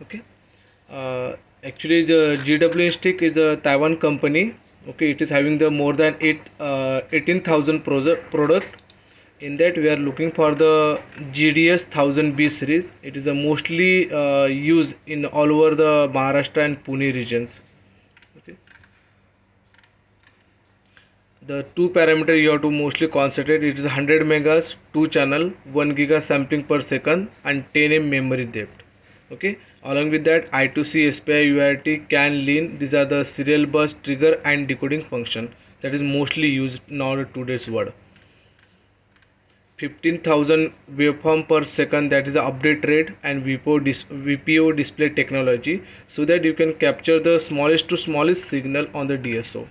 Okay. Actually, the GW Stick is a Taiwan company. Okay, it is having the more than 18,000 product. In that, we are looking for the GDS 1000B series. It is a mostly used in all over the Maharashtra and Pune regions. Okay. The two parameter you have to mostly concentrate. It is 100 megas, 2 channel, 1 giga sampling per second, and 10 M memory depth. Okay. Along with that, I2C, SPI, UART, CAN, LIN. These are the serial bus, trigger, and decoding function that is mostly used now in today's world. 15,000 waveform per second, that is the update rate, and VPO display technology, so that you can capture the smallest to smallest signal on the DSO.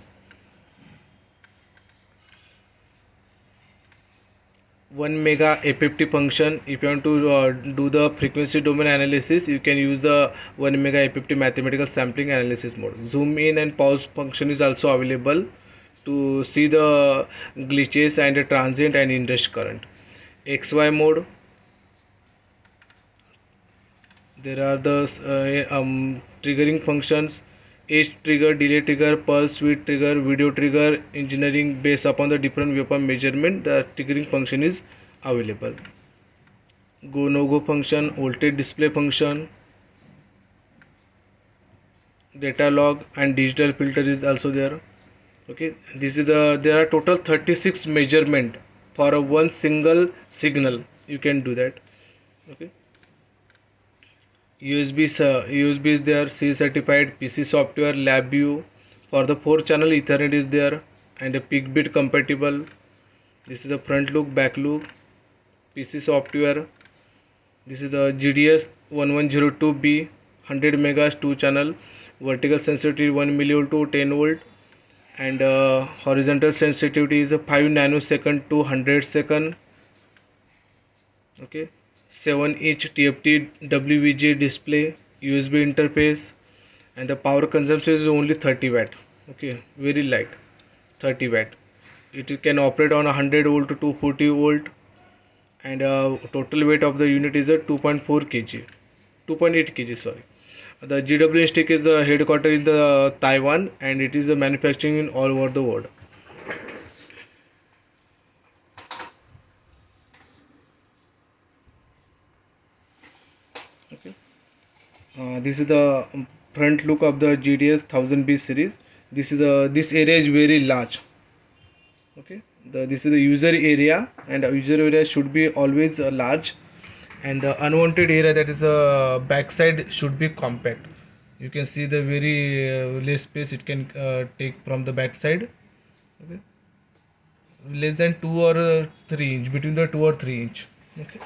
1 mega FFT function. If you want to do the frequency domain analysis, you can use the 1 mega FFT mathematical sampling analysis mode. Zoom in and pause function is also available to see the glitches and the transient and inrush current. XY mode, there are the triggering functions: edge trigger, delay trigger, pulse width trigger, video trigger. Engineering based upon the different waveform measurement, the triggering function is available. Go no go function, voltage display function, data log, and digital filter is also there. Okay, this is there are total 36 measurement for a one single signal. You can do that. Okay. USB is there, C certified, PC software, LabVIEW. For the 4 channel Ethernet is there, and a peak bit compatible. This is the front loop, back loop, PC software. This is the GDS 1102B, 100 megas, 2 channel, vertical sensitivity 1 millivolt to 10 volt, and horizontal sensitivity is a 5 nanosecond to 100 second. Okay. 7-inch TFT WVGA display, USB interface, and the power consumption is only 30 watt. Okay, very light, 30 watt. It can operate on 100 volt to 240 volt, and total weight of the unit is a 2.4 kg, 2.8 kg, sorry. The GW Stick is the headquarters in the Taiwan, and it is manufacturing in all over the world. Okay. This is the front look of the GDS 1000B series. This area is very large. Okay, this is the user area, and user area should be always large, and the unwanted area, that is backside, should be compact. You can see the very less space it can take from the backside. Okay, less than 2 or 3 inch, between the 2 or 3 inch. Okay,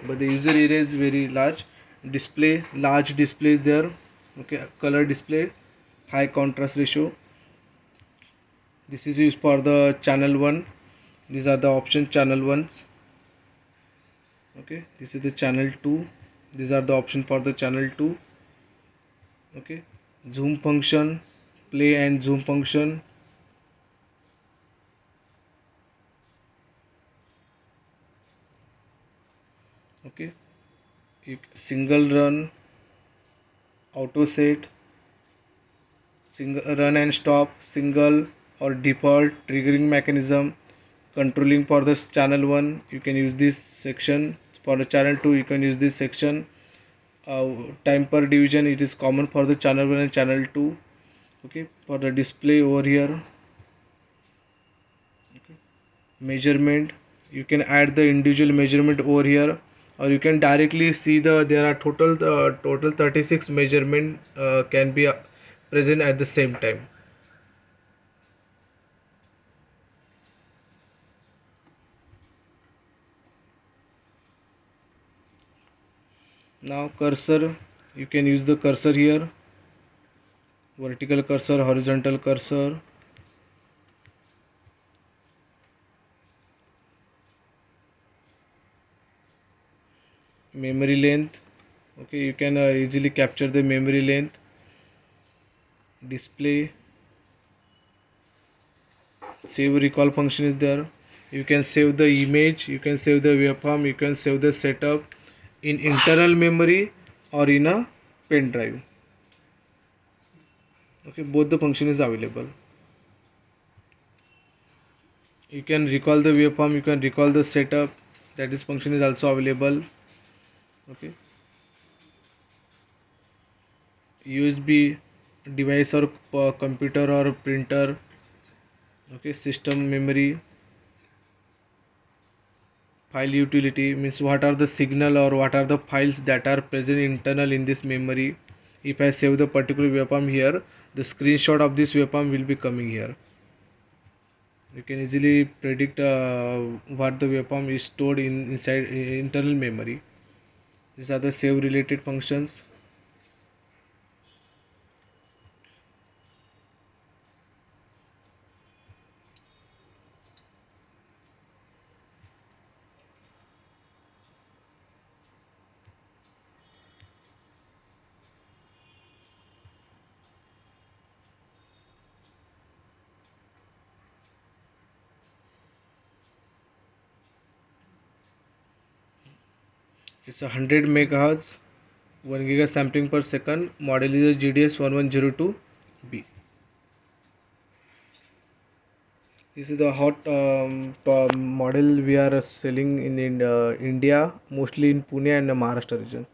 but the user area is very large. Display, large display is there. Okay, color display, high contrast ratio. This is used for the channel 1. These are the option channel 1s. Okay, this is the channel 2. These are the option for the channel 2. Okay, zoom function, play and zoom function. Okay, single run, auto set, single run and stop, single or default triggering mechanism. Controlling for this channel 1, you can use this section. For the channel 2, you can use this section. Time per division, it is common for the channel 1 and channel 2. Okay, for the display over here. Okay. Measurement, you can add the individual measurement over here, or you can directly see there are total 36 measurement can be present at the same time. Now cursor, you can use the cursor here, vertical cursor, horizontal cursor. Memory length, okay, you can easily capture the memory length. Display, save recall function is there. You can save the image, you can save the waveform, you can save the setup in internal memory or in a pen drive. Okay, both the function is available. You can recall the waveform, you can recall the setup, that is function is also available. Okay, USB device or computer or printer. Okay, system memory. File utility means what are the signal or what are the files that are present internal in this memory. If I save the particular waveform here, the screenshot of this waveform will be coming here. You can easily predict what the waveform is stored inside internal memory. These are the save related functions. It's 100 megahertz, 1 giga sampling per second. Model is a GDS 1102B. This is the hot model we are selling in India, mostly in Pune and the Maharashtra region.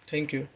Thank you.